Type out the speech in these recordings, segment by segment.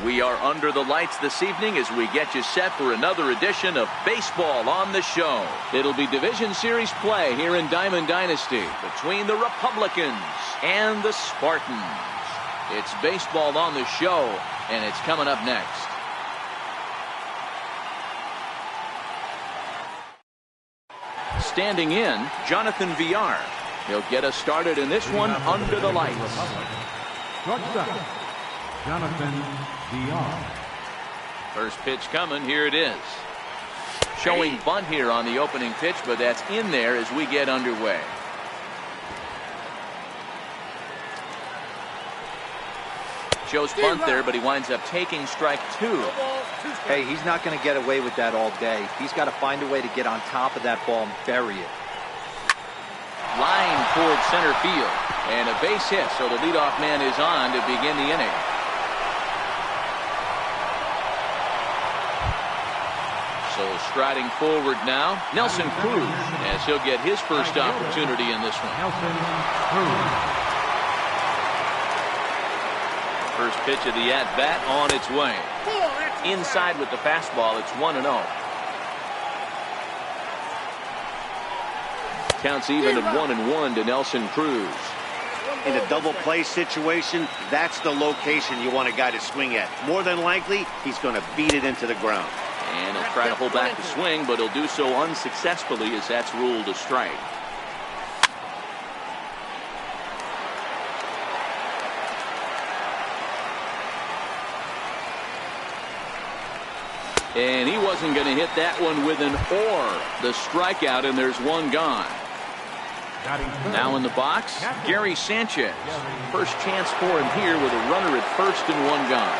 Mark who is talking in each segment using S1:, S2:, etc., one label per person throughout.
S1: We are under the lights this evening as we get you set for another edition of Baseball on the Show. It'll be Division Series play here in Diamond Dynasty between the Republicans and the Spartans. It's Baseball on the Show, and it's coming up next. Standing in, Jonathan Villar. He'll get us started in this one under the lights.
S2: Jonathan Villar.
S1: First pitch coming. Here it is. Showing bunt here on the opening pitch, but that's in there as we get underway. Shows bunt there, but he winds up taking strike two.
S3: Hey, he's not going to get away with that all day. He's got to find a way to get on top of that ball and bury it.
S1: Line toward center field. And a base hit, so the leadoff man is on to begin the inning. So striding forward now, Nelson Cruz, as he'll get his first opportunity in this one.
S2: Nelson Cruz.
S1: First pitch of the at-bat on its way. Inside with the fastball, it's 1-0. Counts even at 1-1 to Nelson Cruz.
S4: In a double play situation, that's the location you want a guy to swing at. More than likely, he's going to beat it into the ground.
S1: And he'll try to hold back the swing, but he'll do so unsuccessfully as that's ruled a strike. And he wasn't going to hit that one with an or. The strikeout, and there's one gone. Now in the box, Gary Sanchez. First chance for him here with a runner at first and one gone.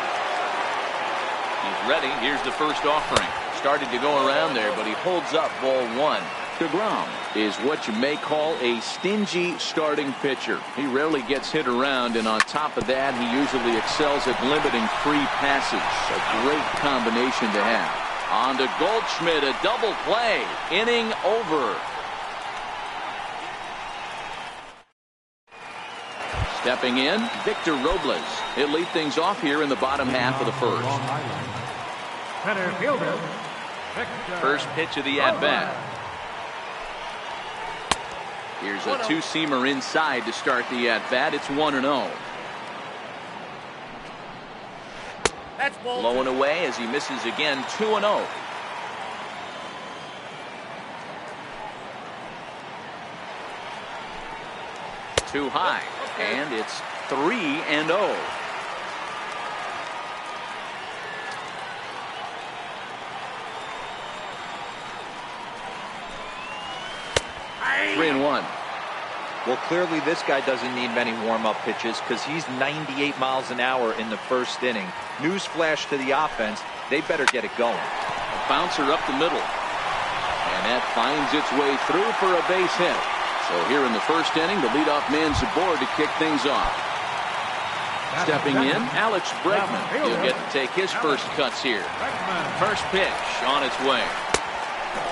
S1: He's ready. Here's the first offering. Started to go around there, but he holds up ball one. DeGrom is what you may call a stingy starting pitcher. He rarely gets hit around, and on top of that, he usually excels at limiting free passes. A great combination to have. On to Goldschmidt, a double play. Inning over. Stepping in, Victor Robles. He'll lead things off here in the bottom half of the first.
S2: Center fielder, Victor.
S1: First pitch of the at-bat. Here's a two-seamer inside to start the at-bat. It's 1-0. Low and away as he misses again. 2-0. Too high, and it's 3-0. Three and one.
S3: Well, clearly this guy doesn't need many warm-up pitches because he's 98 miles an hour in the first inning. Newsflash to the offense, they better get it going.
S1: A bouncer up the middle. And that finds its way through for a base hit. So here in the first inning, the leadoff man's aboard to kick things off. Stepping in, Alex Bregman. He'll get to take his first cuts here. First pitch on its way.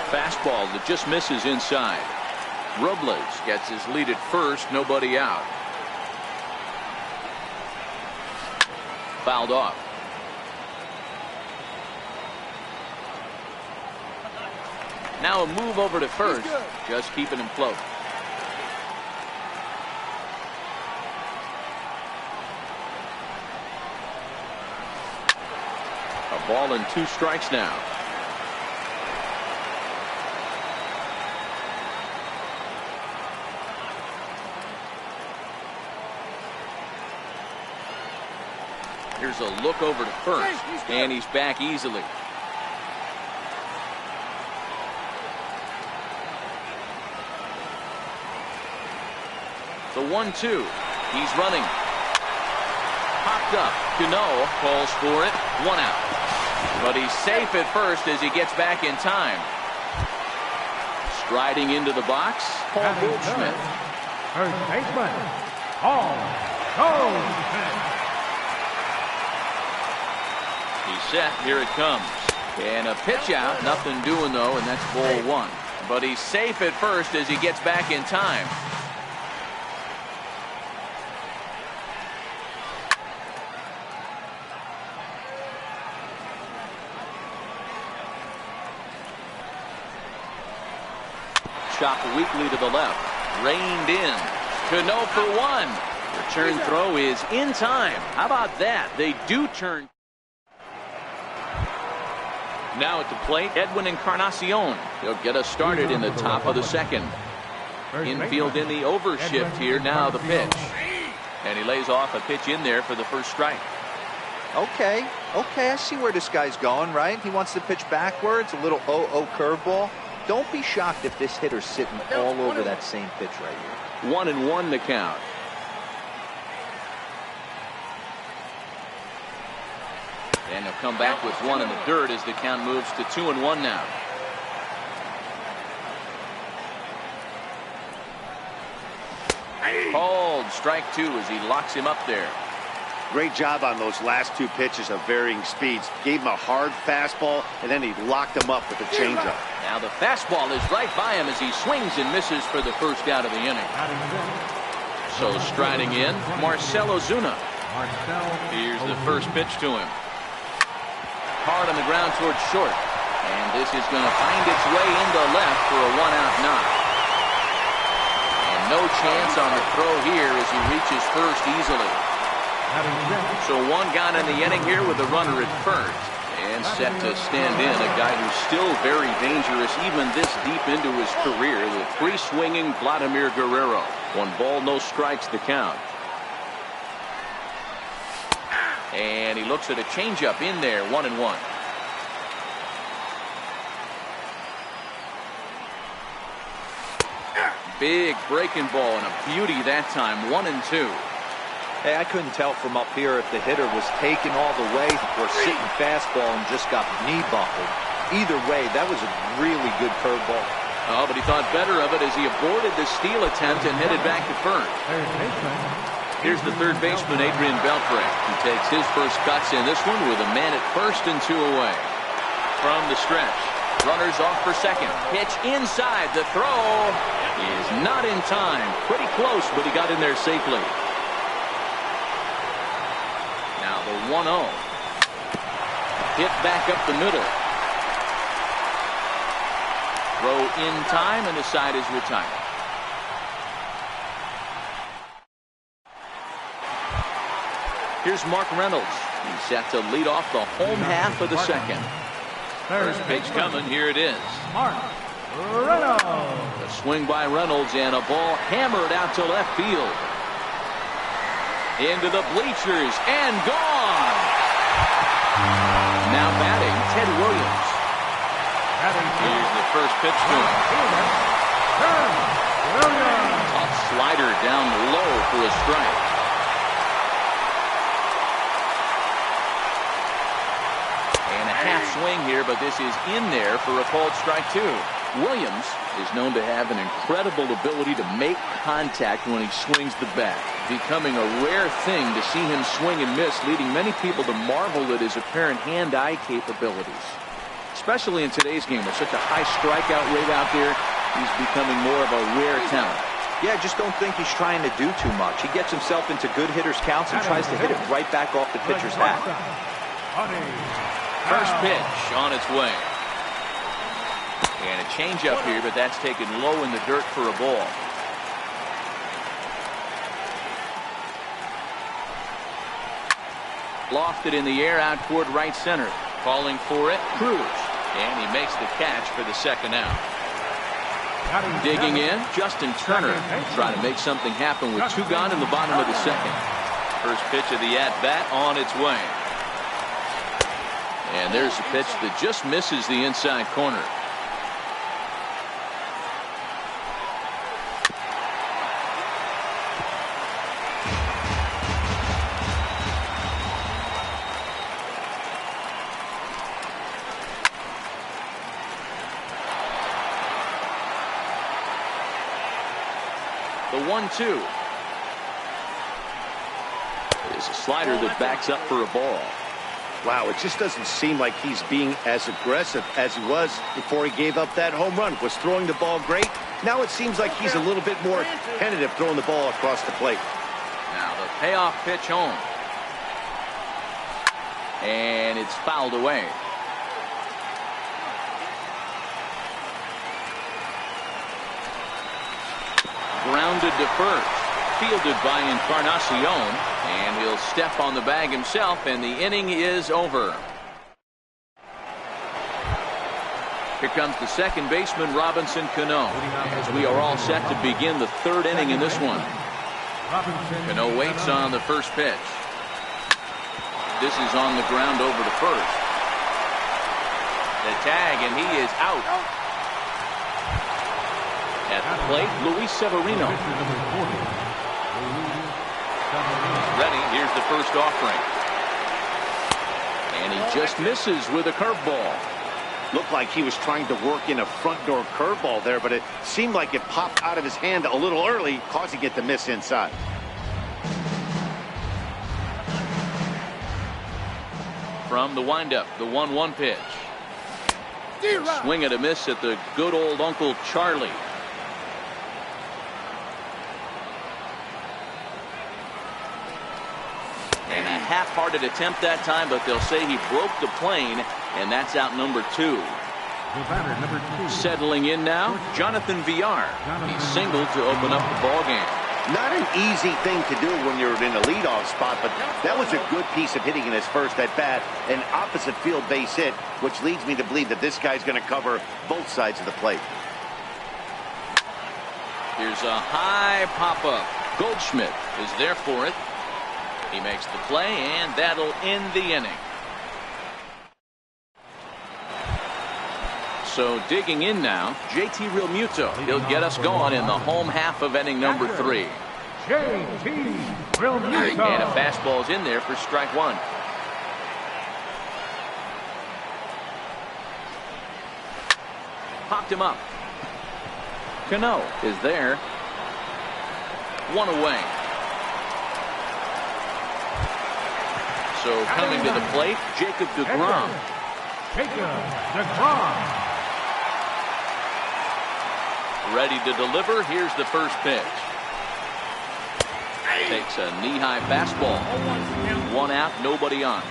S1: Fastball that just misses inside. Robles gets his lead at first, nobody out. Fouled off. Now a move over to first, just keeping him float. A ball and 2 strikes now. Here's a look over to first, and he's back easily. The 1-2. He's running. Popped up. Cano calls for it. 1 out. But he's safe at first as he gets back in time. Striding into the box, Paul Goldschmidt.
S2: First baseman, Paul Goldschmidt.
S1: He's set. Here it comes. And a pitch out. Nothing doing, though, and that's ball 1. But he's safe at first as he gets back in time. chop weakly to the left. Reined in. Cano for one. Return throw is in time. How about that? They do turn. Now at the plate, Edwin Encarnacion. He'll get us started in the top of the second. Infield in the overshift here. Now the pitch. And he lays off a pitch in there for the first strike.
S3: Okay, I see where this guy's going, right? He wants to pitch backwards, a little 0-0 curveball. Don't be shocked if this hitter's sitting all over that same pitch right here.
S1: 1-1 the count. And he'll come back with one in the dirt as the count moves to 2-1 now. Called strike two as he locks him up there.
S4: Great job on those last two pitches of varying speeds. Gave him a hard fastball, and then he locked him up with a changeup.
S1: Now the fastball is right by him as he swings and misses for the first out of the inning. So striding in, Marcell Ozuna. Here's the first pitch to him. Hard on the ground towards short. And this is going to find its way into left for a one-out knock. And no chance on the throw here as he reaches first easily. So one gone in the inning here with a runner at first. And set to stand in a guy who's still very dangerous even this deep into his career, the free-swinging Vladimir Guerrero. 1 ball, no strikes the count. And he looks at a changeup in there, 1-1. Big breaking ball and a beauty that time, 1-2.
S3: Hey, I couldn't tell from up here if the hitter was taken all the way or sitting fastball and just got knee buckled. Either way, that was a really good curveball.
S1: Oh, but he thought better of it as he aborted the steal attempt and headed back to first. Here's the third baseman, Adrian Beltre. He takes his first cuts in this one with a man at first and 2 away. From the stretch, runners off for second. Pitch inside. The throw is not in time. Pretty close, but he got in there safely. Now the 1-0. Hit back up the middle. Throw in time, and the side is retired. Here's Mark Reynolds. He's set to lead off the home half of the second. First pitch coming. Here it is.
S2: Mark Reynolds.
S1: A swing by Reynolds and a ball hammered out to left field. Into the bleachers and gone. Now batting, Ted Williams. Here's the first pitch to him. Tough slider down low for a strike. Half swing here, but this is in there for a called strike two. Williams is known to have an incredible ability to make contact when he swings the bat, becoming a rare thing to see him swing and miss, leading many people to marvel at his apparent hand-eye capabilities. Especially in today's game with such a high strikeout rate out there, he's becoming more of a rare talent.
S3: Yeah, I just don't think he's trying to do too much. He gets himself into good hitters' counts and tries to hit it right back off the pitcher's hat.
S1: First pitch on its way. And a changeup here, but that's taken low in the dirt for a ball. Lofted in the air out toward right center. Calling for it, Cruz. And he makes the catch for the second out. Digging in, Justin Turner. Trying to make something happen with 2 gone in the bottom of the second. First pitch of the at-bat on its way. And there's a pitch that just misses the inside corner. The 1-2. It's a slider that backs up for a ball.
S4: Wow, it just doesn't seem like he's being as aggressive as he was before he gave up that home run. Was throwing the ball great. Now it seems like he's a little bit more tentative throwing the ball across the plate.
S1: Now the payoff pitch home. And it's fouled away. grounded to first. Fielded by Encarnacion. And he'll step on the bag himself, and the inning is over. Here comes the second baseman, Robinson Cano, as we are all set to begin the third inning in this one. Cano waits on the first pitch. This is on the ground over to first. The tag, and he is out. At the plate, Luis Severino. Ready, here's the first offering. And he just misses with a curveball.
S4: Looked like he was trying to work in a front door curveball there, but it seemed like it popped out of his hand a little early, causing it to miss inside.
S1: From the windup, the 1-1 pitch. Swing and a miss at the good old Uncle Charlie. And a half-hearted attempt that time, but they'll say he broke the plane, and that's out number 2. Settling in now, Jonathan Villar. He singled to open up the ballgame.
S4: Not an easy thing to do when you're in a leadoff spot, but that was a good piece of hitting in his first at-bat, an opposite field base hit, which leads me to believe that this guy's going to cover both sides of the plate.
S1: Here's a high pop-up. Goldschmidt is there for it. He makes the play, and that'll end the inning. So digging in now, JT Realmuto. He'll get us going in the home half of inning number 3.
S2: JT Realmuto.
S1: And a fastball's in there for strike 1. Popped him up. Cano is there. 1 away. So coming to the plate, Jacob deGrom.
S2: Jacob deGrom.
S1: Ready to deliver. Here's the first pitch. Takes a knee-high fastball. 1 out, nobody on.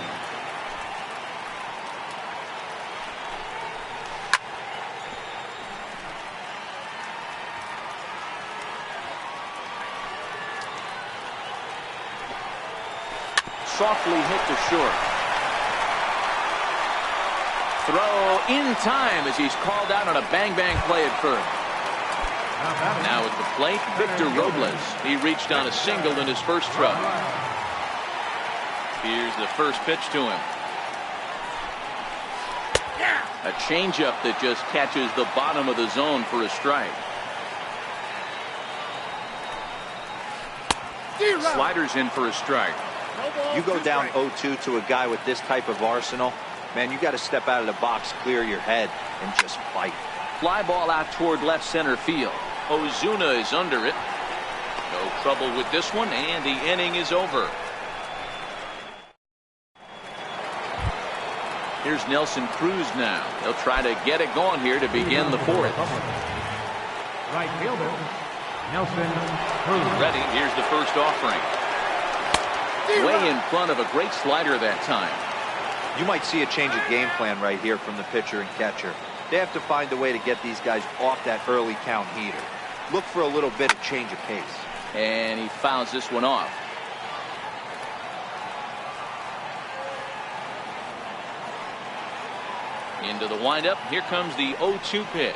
S1: Softly hit to short. Throw in time as he's called out on a bang-bang play at first. Now at the plate, Victor Robles. He reached on a single in his first throw. Here's the first pitch to him. A changeup that just catches the bottom of the zone for a strike. Sliders in for a strike.
S3: You go down 0-2 to a guy with this type of arsenal, man, you got to step out of the box, clear your head, and just fight.
S1: Fly ball out toward left center field. Ozuna is under it. No trouble with this one, and the inning is over. Here's Nelson Cruz now. They'll try to get it going here to begin the 4th.
S2: Right fielder, Nelson Cruz.
S1: Ready, here's the first offering. Way in front of a great slider that time.
S3: You might see a change of game plan right here from the pitcher and catcher. They have to find a way to get these guys off that early count heater. Look for a little bit of change of pace.
S1: And he fouls this one off. Into the windup. Here comes the 0-2 pitch.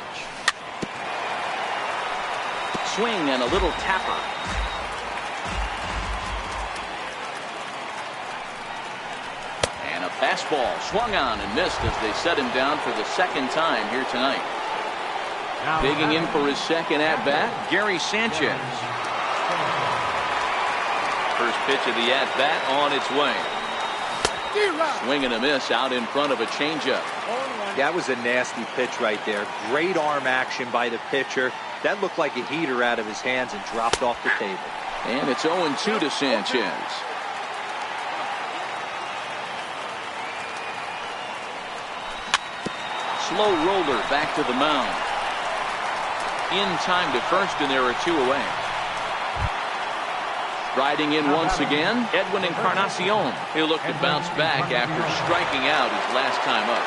S1: Swing and a little tapper. And a fastball swung on and missed as they set him down for the second time here tonight. Digging in for his second at-bat, Gary Sanchez. First pitch of the at-bat on its way. Swing and a miss out in front of a changeup.
S3: That was a nasty pitch right there. Great arm action by the pitcher. That looked like a heater out of his hands and dropped off the table.
S1: And it's 0-2 to Sanchez. Slow roller back to the mound. In time to first, and there are 2 away. Riding in once again, Edwin Encarnacion. He'll look to bounce back after striking out his last time up.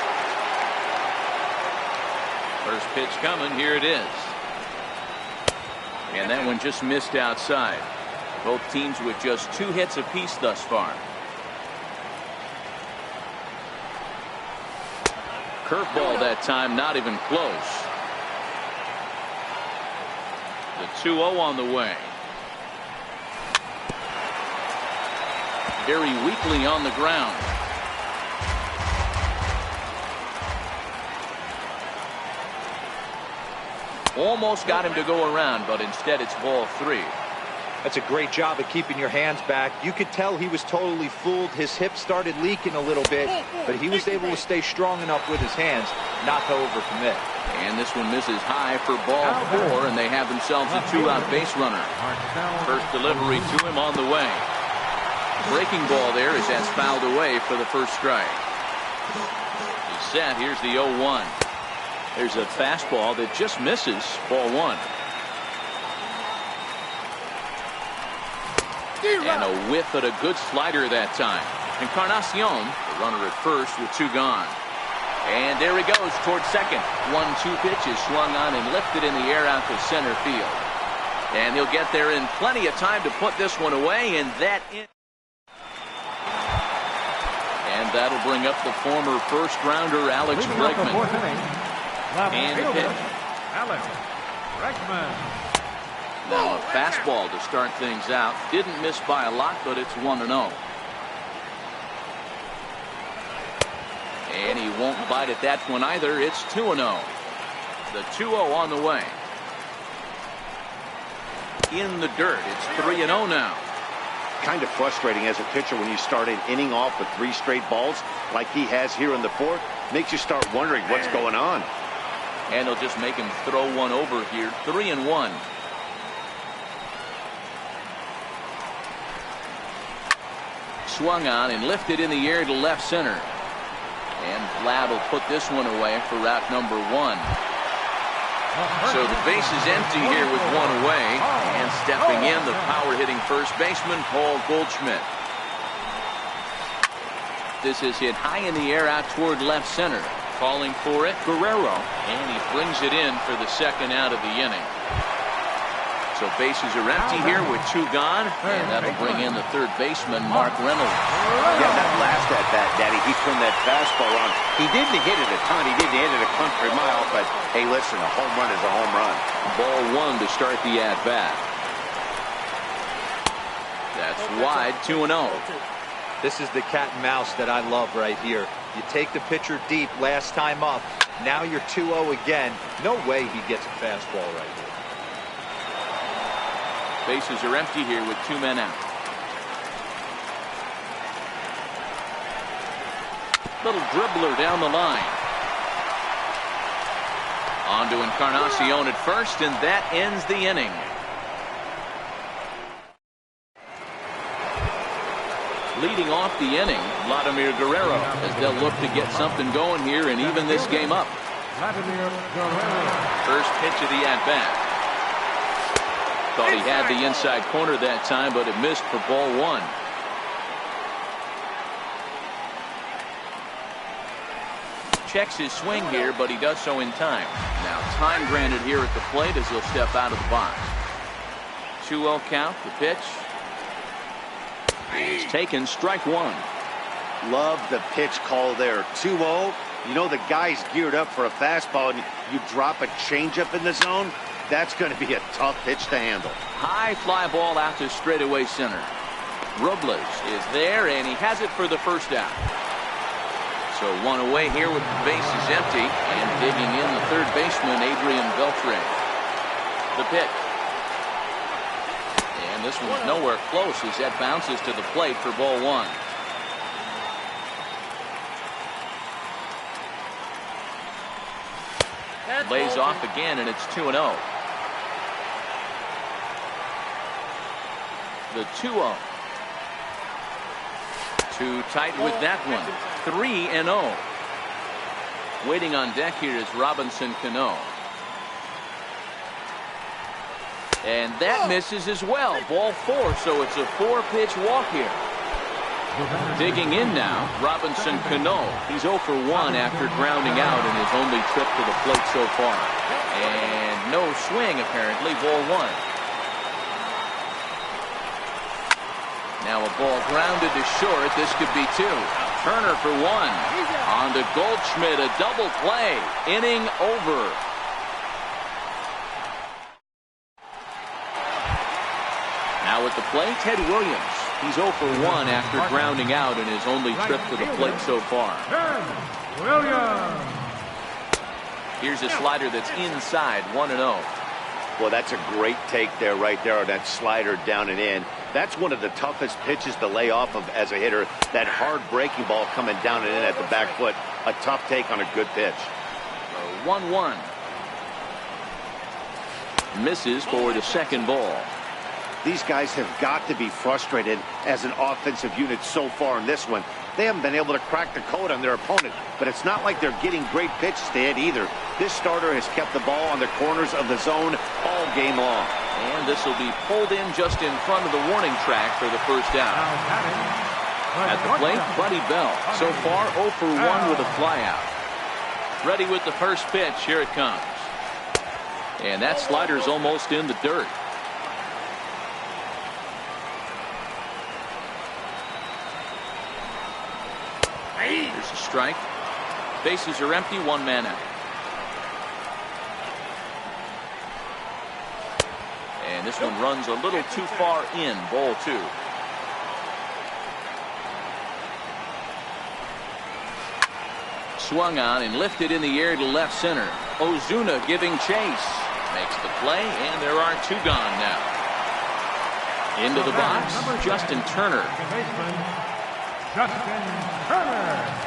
S1: First pitch coming. Here it is. And that one just missed outside. Both teams with just 2 hits apiece thus far. Curveball that time, not even close. The 2-0 on the way. Very weakly on the ground. Almost got him to go around, but instead it's ball 3.
S3: That's a great job of keeping your hands back. You could tell he was totally fooled. His hip started leaking a little bit, but he was able to stay strong enough with his hands not to overcommit.
S1: And this one misses high for ball 4, and they have themselves a 2-out base runner. First delivery to him on the way. Breaking ball there as that's fouled away for the first strike. He's set. Here's the 0-1. There's a fastball that just misses, ball 1. And a whiff at a good slider that time. Encarnacion, the runner at first with 2 gone. And there he goes towards second. 1-2 pitch is swung on and lifted in the air out to center field. And he'll get there in plenty of time to put this one away, and that'll bring up the former first-rounder Alex Bregman. And the pitch.
S2: Alex Bregman.
S1: Now a fastball to start things out. Didn't miss by a lot, but it's 1-0. And he won't bite at that one either. It's 2-0. The 2-0 on the way. In the dirt. It's 3-0 now.
S4: Kind of frustrating as a pitcher when you start an inning off with 3 straight balls like he has here in the 4th. Makes you start wondering what's going on.
S1: And they'll just make him throw one over here. 3-1. Swung on and lifted in the air to left center. And Vlad will put this one away for route number 1. So the base is empty here with 1 away. And stepping in, the power-hitting first baseman, Paul Goldschmidt. This is hit high in the air out toward left center. Calling for it, Guerrero. And he brings it in for the 2nd out of the inning. So bases are empty here with 2 gone, and that'll bring in the 3rd baseman, Mark Reynolds.
S4: Yeah, that last at bat, Daddy, he turned that fastball on. He didn't hit it a ton. He didn't hit it a country mile, but hey, listen, a home run is a home run.
S1: Ball 1 to start the at-bat. That's wide, 2-0.
S3: This is the cat and mouse that I love right here. You take the pitcher deep last time up. Now you're 2-0 again. No way he gets a fastball right here.
S1: Bases are empty here with 2 men out. Little dribbler down the line. On to Encarnacion at first, and that ends the inning. Leading off the inning, Vladimir Guerrero, as they'll look to get something going here and even this game up.
S2: Vladimir Guerrero.
S1: First pitch of the at-bat. Thought he had the inside corner that time, but it missed for ball 1. Checks his swing here, but he does so in time. Now time granted here at the plate as he'll step out of the box. 2-0 count, the pitch. He's taken, strike 1.
S4: Love the pitch call there. 2-0. You know the guy's geared up for a fastball, and you drop a changeup in the zone. That's going to be a tough pitch to handle.
S1: High fly ball out to straightaway center. Robles is there, and he has it for the first out. So 1 away here with the bases empty, and digging in the 3rd baseman, Adrian Beltre. The pitch. And this one's nowhere close as that bounces to the plate for ball 1. Lays off again, and it's 2-0. The 2-0. Too tight with that one. 3-0. Waiting on deck here is Robinson Cano. And that misses as well. Ball 4, so it's a 4-pitch walk here. Digging in now, Robinson Cano. He's 0 for 1 after grounding out in his only trip to the plate so far. And no swing, apparently, ball 1. Now a ball grounded to short. This could be two. Turner for one. On to Goldschmidt, a double play. Inning over. Now at the plate, Ted Williams. He's 0 for 1 after grounding out in his only trip to the plate so far.
S2: Williams.
S1: Here's a slider that's inside, 1-0.
S4: Well, that's a great take there, right there, on that slider down and in. That's one of the toughest pitches to lay off of as a hitter. That hard breaking ball coming down and in at the back foot. A tough take on a good pitch.
S1: 1-1. Misses for the second ball.
S4: These guys have got to be frustrated as an offensive unit so far in this one. They haven't been able to crack the code on their opponent, but it's not like they're getting great pitches to hit either. This starter has kept the ball on the corners of the zone all game long.
S1: And this will be pulled in just in front of the warning track for the first out. At the plate, Buddy Bell. So far 0 for 1 with a flyout. Ready with the first pitch. Here it comes. And that slider's almost in the dirt. Here's a strike. Bases are empty, 1 man out. And this one runs a little too far in, ball 2. Swung on and lifted in the air to left center. Ozuna giving chase. Makes the play, and there are 2 gone now. Into the box, Justin Turner.
S2: Justin Turner.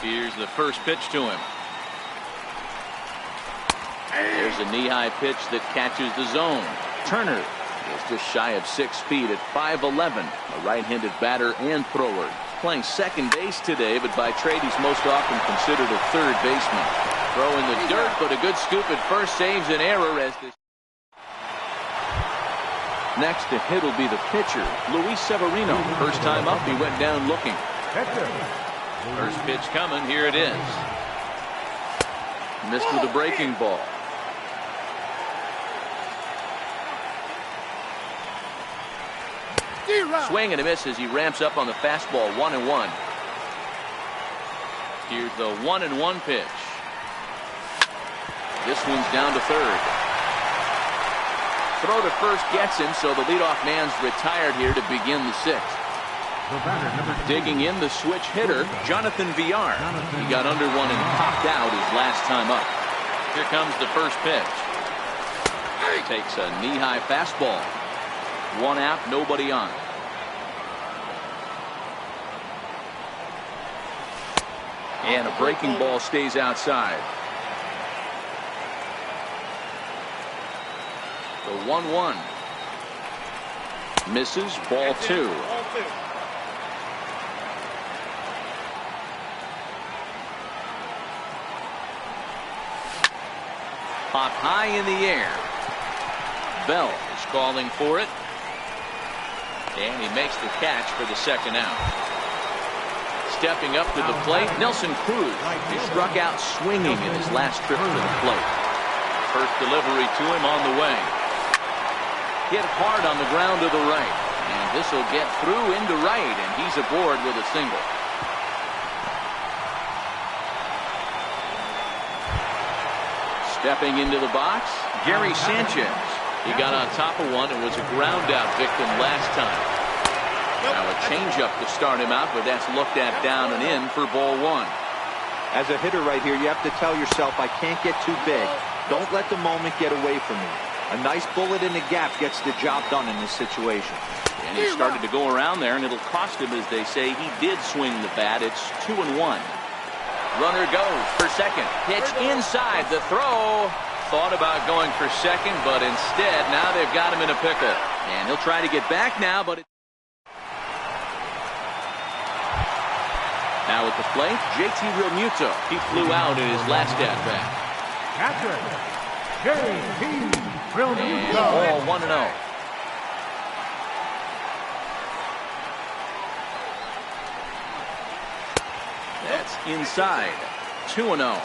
S1: Here's the first pitch to him. There's a knee-high pitch that catches the zone. Turner is just shy of 6 feet at 5'11", a right-handed batter and thrower. Playing second base today, but by trade he's most often considered a third baseman. Throw in the dirt, but a good scoop at first saves an error as this. Next to hit will be the pitcher, Luis Severino. First time up, he went down looking. First pitch coming, here it is. Missed with a breaking ball. Swing and a miss as he ramps up on the fastball, 1-1. Here's the 1-1 pitch. This one's down to third. Throw to first gets him, so the leadoff man's retired here to begin the 6th. Digging in the switch hitter, Jonathan Villar. He got under one and popped out his last time up. Here comes the first pitch. Takes a knee-high fastball. 1 out, nobody on. And a breaking ball stays outside. The 1-1. Misses, ball 2. Pop high in the air. Bell is calling for it. And he makes the catch for the second out. Stepping up to the plate, Nelson Cruz. He struck out swinging in his last trip to the plate. First delivery to him on the way. Hit hard on the ground to the right. And this will get through into right, and he's aboard with a single. Stepping into the box, Gary Sanchez. He got on top of one and was a ground out victim last time. Now a changeup to start him out, but that's looked at down and in for ball 1.
S3: As a hitter right here, you have to tell yourself, I can't get too big. Don't let the moment get away from me. A nice bullet in the gap gets the job done in this situation.
S1: And he started to go around there, and it'll cost him, as they say. He did swing the bat. It's 2-1. Runner goes for second. Pitch inside. The throw. Thought about going for second, but instead, now they've got him in a pickle. And he'll try to get back now, but now at the plate, JT Realmuto. He flew out in his last at-bat.
S2: Catcher, JT Realmuto.
S1: And all 1-0. That's inside. 2-0.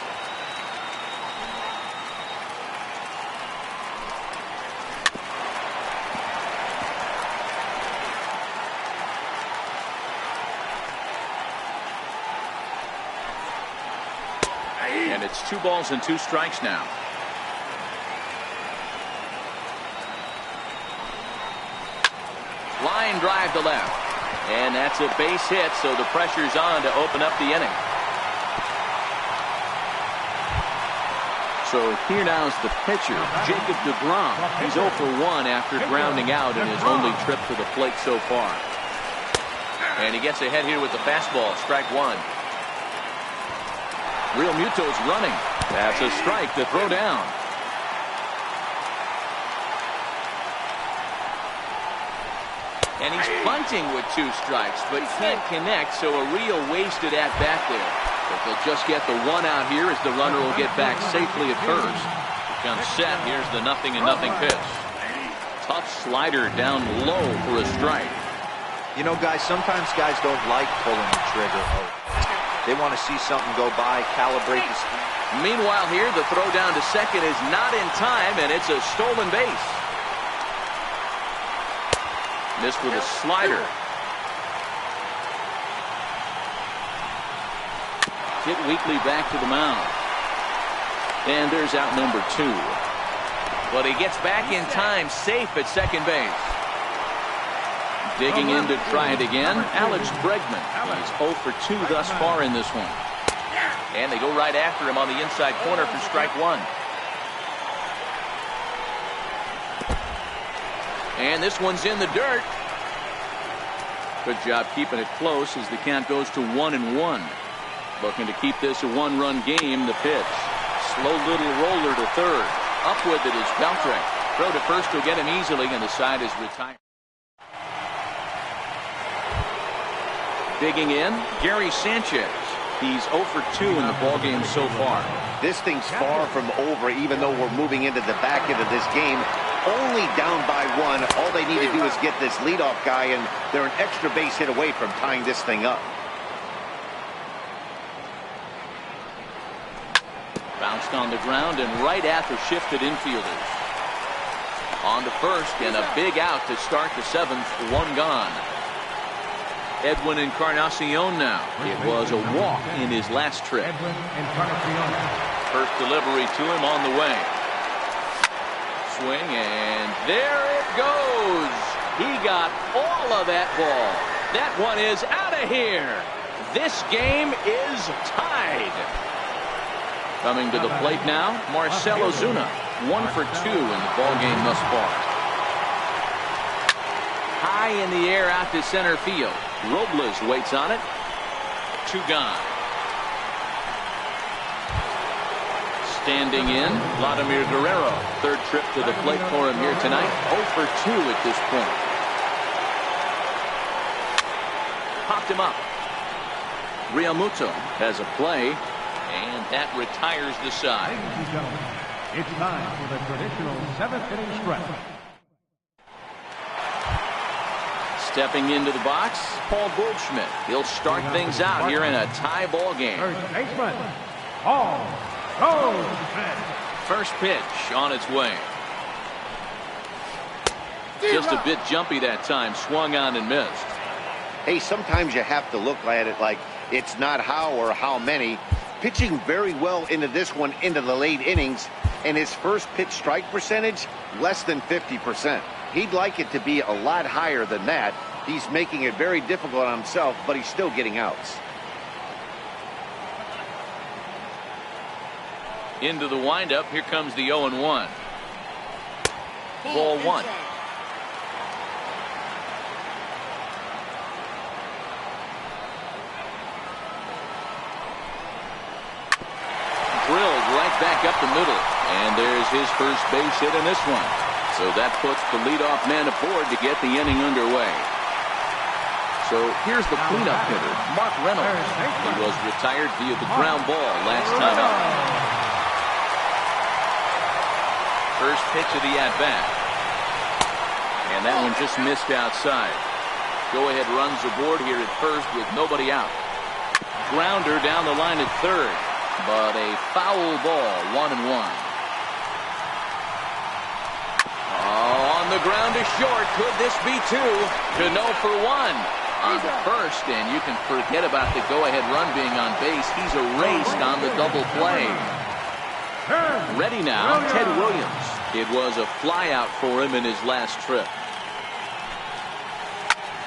S1: And it's 2 balls and 2 strikes now. Line drive to left. And that's a base hit, so the pressure's on to open up the inning. So here now is the pitcher, Jacob deGrom. He's 0 for 1 after grounding out in his only trip to the plate so far. And he gets ahead here with the fastball, strike 1. Real Muto's running. That's a strike to throw down. And he's bunting with 2 strikes, but can't connect, so a real wasted at-bat there. If they'll just get the 1 out here as the runner will get back safely at first. Becomes set. Here's the 0-0 pitch. Tough slider down low for a strike.
S3: You know, guys, sometimes guys don't like pulling the trigger. They want to see something go by, calibrate the speed.
S1: Meanwhile here, the throw down to second is not in time, and it's a stolen base. Missed with a slider. Hit Weekly back to the mound. And there's out number 2. But he gets back in time, safe at second base. Digging in to try it again, Alex Bregman. He's 0 for 2 thus far in this one. And they go right after him on the inside corner for strike 1. And this one's in the dirt. Good job keeping it close as the count goes to 1-1. Looking to keep this a 1-run game. The pitch. Slow little roller to third. Up with it is Beltre. Throw to first will get him easily, and the side is retired. Digging in, Gary Sanchez. He's 0 for 2 in the ballgame so far.
S4: This thing's far from over, even though we're moving into the back end of this game. Only down by 1. All they need to do is get this leadoff guy, and they're an extra base hit away from tying this thing up.
S1: Bounced on the ground and right at the shifted infielders. On to first, and a big out to start the 7th. 1 gone. Edwin Encarnacion now. It was a walk in his last trip. First delivery to him on the way. Swing, and there it goes. He got all of that ball. That one is out of here. This game is tied. Coming to the plate now, Marcell Ozuna. 1 for 2 in the ballgame thus far. High in the air out to center field. Robles waits on it. 2 gone. Standing in, Vladimir Guerrero. 3rd trip to the plate for him here tonight. 0 for 2 at this point. Popped him up. Real Muto has a play, and that retires the side.
S2: Ladies and gentlemen, it's time for the traditional 7th inning stretch.
S1: Stepping into the box, Paul Goldschmidt. He'll start things out here in a tie ball game.
S2: First baseman, Paul Goldschmidt.
S1: First pitch on its way. Just a bit jumpy that time. Swung on and missed.
S4: Hey, sometimes you have to look at it like it's not how or how many. Pitching very well into this one into the late innings, and his first pitch strike percentage less than 50%. He'd like it to be a lot higher than that. He's making it very difficult on himself, but he's still getting outs.
S1: Into the windup. Here comes the 0-1. Ball 1. Drilled right back up the middle. And there's his first base hit in this one. So that puts the leadoff man aboard to get the inning underway. So here's the cleanup hitter, Mark Reynolds. He was retired via the ground ball last time out. First pitch of the at-bat. And that one just missed outside. Go-ahead runs aboard here at first with nobody out. Grounder down the line at third. But a foul ball, 1-1. On the ground to short. Could this be 2? To 0 for 1. on the first, and you can forget about the go-ahead run being on base. He's erased on the double play. Ready now, Ted Williams. It was a flyout for him in his last trip.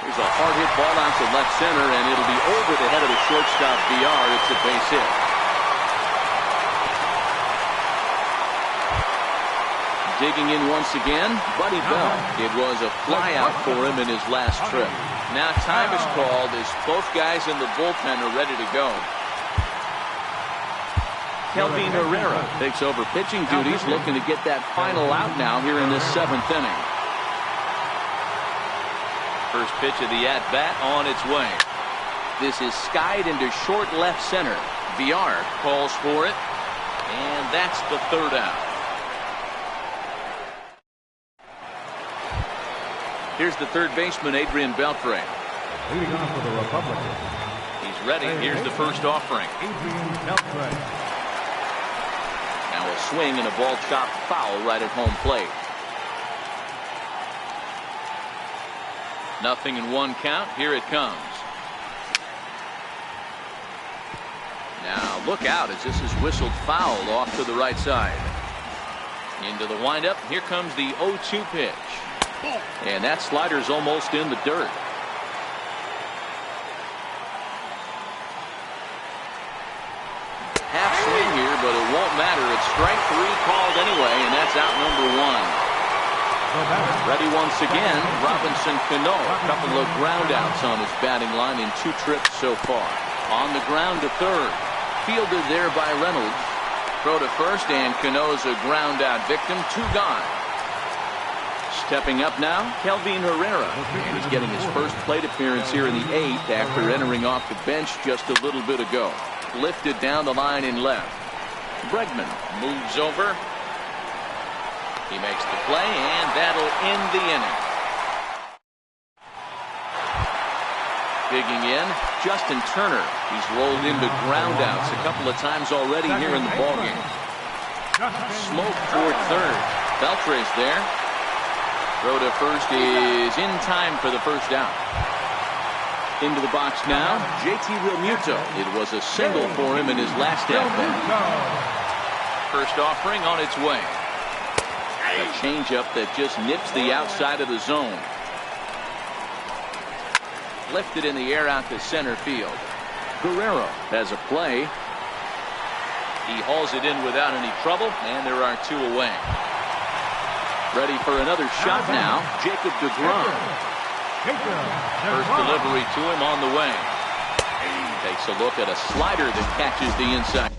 S1: Here's a hard hit ball out to left center, and it'll be over the head of the shortstop VR. It's a base hit. Digging in once again, Buddy Bell. It was a flyout for him in his last trip. Now time is called as both guys in the bullpen are ready to go. Kelvin Herrera takes over pitching duties, looking to get that final out now here in this 7th inning. First pitch of the at-bat on its way. This is skied into short left center. VR calls for it, and that's the 3rd out. Here's the third baseman, Adrian Beltre.
S2: Leading off for the Republicans.
S1: He's ready. Here's the first offering.
S2: Adrian Beltre.
S1: Now a swing and a ball chopped foul right at home plate. Nothing in 1 count. Here it comes. Now look out as this is whistled foul off to the right side. Into the windup. Here comes the 0-2 pitch. And that slider's almost in the dirt. Half swing here, but it won't matter. It's strike 3 called anyway, and that's out number 1. Ready once again, Robinson Cano. A couple of groundouts on his batting line in 2 trips so far. On the ground to third. Fielded there by Reynolds. Throw to first, and Cano's a ground out victim. 2 gone. Stepping up now, Kelvin Herrera. And he's getting his first plate appearance here in the 8th after entering off the bench just a little bit ago. Lifted down the line in left. Bregman moves over. He makes the play, and that'll end the inning. Digging in, Justin Turner. He's rolled into groundouts a couple of times already here in the ballgame. Smoke toward third. Beltre's there. Throw to first is in time for the first out. Into the box now, JT Realmuto. It was a single for him in his last at-bat. First offering on its way. A changeup that just nips the outside of the zone. Lifted in the air out to center field. Guerrero has a play. He hauls it in without any trouble, and there are 2 away. Ready for another shot now, Jacob deGrom. First delivery to him on the way. Takes a look at a slider that catches the inside.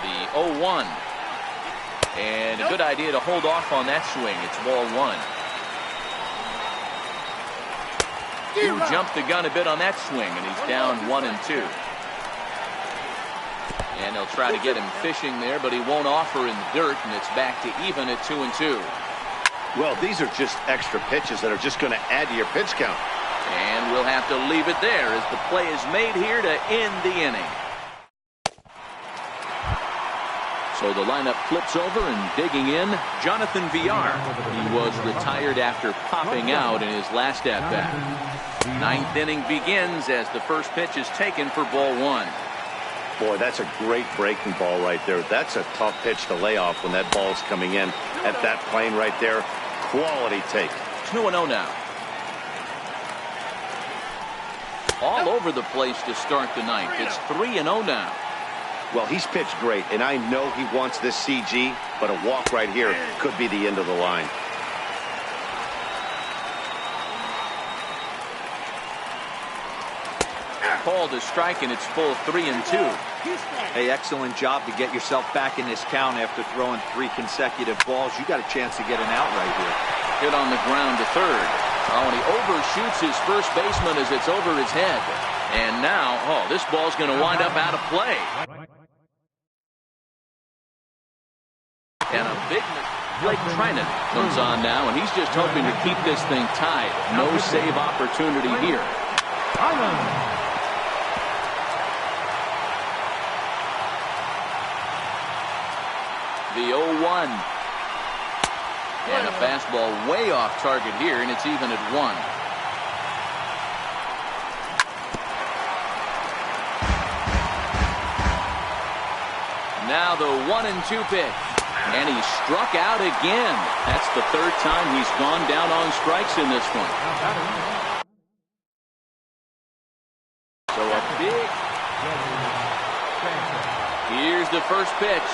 S1: The 0-1. And a good idea to hold off on that swing. It's ball 1. You jumped the gun a bit on that swing, and he's down 1-2. And they'll try to get him fishing there, but he won't offer in the dirt, and it's back to even at 2-2.
S4: Well, these are just extra pitches that are just going to add to your pitch count.
S1: And we'll have to leave it there as the play is made here to end the inning. So the lineup flips over, and digging in, Jonathan VR. He was retired after popping out in his last at-bat. 9th inning begins as the first pitch is taken for ball 1.
S4: Boy, that's a great breaking ball right there. That's a tough pitch to lay off when that ball's coming in at that plane right there. Quality take.
S1: 2-0 now. All over the place to start the 9th. It's 3-0 now.
S4: Well, he's pitched great, and I know he wants this CG, but a walk right here could be the end of the line.
S1: Called a strike, and it's full 3-2.
S3: Hey, excellent job to get yourself back in this count after throwing 3 consecutive balls. You got a chance to get an out right here.
S1: Hit on the ground to third. Oh, and he overshoots his first baseman as it's over his head. And now, this ball's going to wind up out of play. And a big Blake Trinan comes on now, and he's just hoping to keep this thing tied. No save opportunity here. The 0-1. And a fastball way off target here, and it's even at 1. Now the 1-2 pitch. And he struck out again. That's the third time he's gone down on strikes in this one. So a big... Here's the first pitch.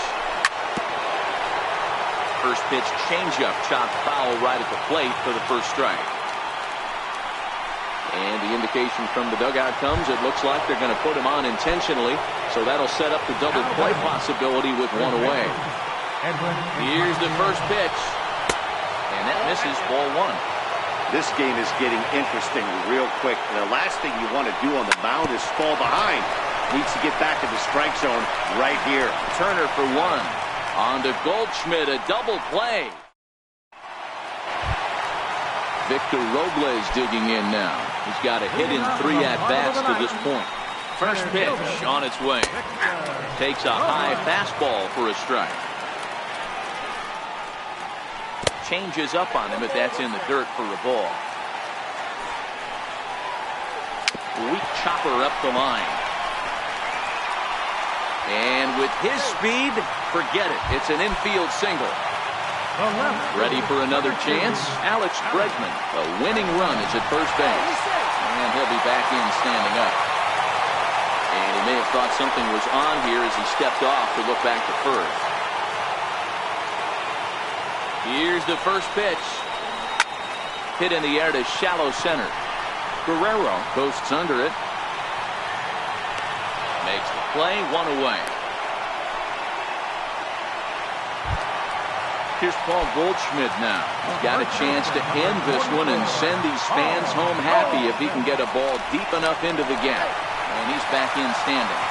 S1: First pitch changeup chopped foul right at the plate for the first strike. And the indication from the dugout comes, it looks like they're going to put him on intentionally. So that'll set up the double play possibility with one away. Here's the first pitch. And that misses, ball 1.
S4: This game is getting interesting real quick. And the last thing you want to do on the mound is fall behind. Needs to get back in the strike zone right here.
S1: Turner for 1. On to Goldschmidt, a double play. Victor Robles digging in now. He's got a hit in 3 at-bats to this point. First pitch on its way. Takes a high fastball for a strike. Changes up on him, but that's in the dirt for a ball. Weak chopper up the line. And with his speed, forget it. It's an infield single. Ready for another chance? Alex Bregman. A winning run is at first base. And he'll be back in standing up. And he may have thought something was on here as he stepped off to look back to first. Here's the first pitch. Hit in the air to shallow center. Guerrero coasts under it. Makes the play, 1 away. Here's Paul Goldschmidt now. He's got a chance to end this one and send these fans home happy if he can get a ball deep enough into the gap. And he's back in standing.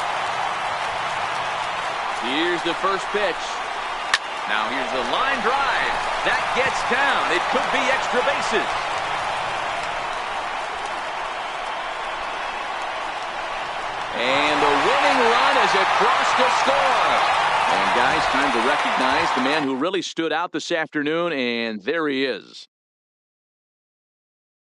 S1: Here's the first pitch. Now here's the line drive. That gets down. It could be extra bases. And the winning run is across to score. And guys, time to recognize the man who really stood out this afternoon, and there he is.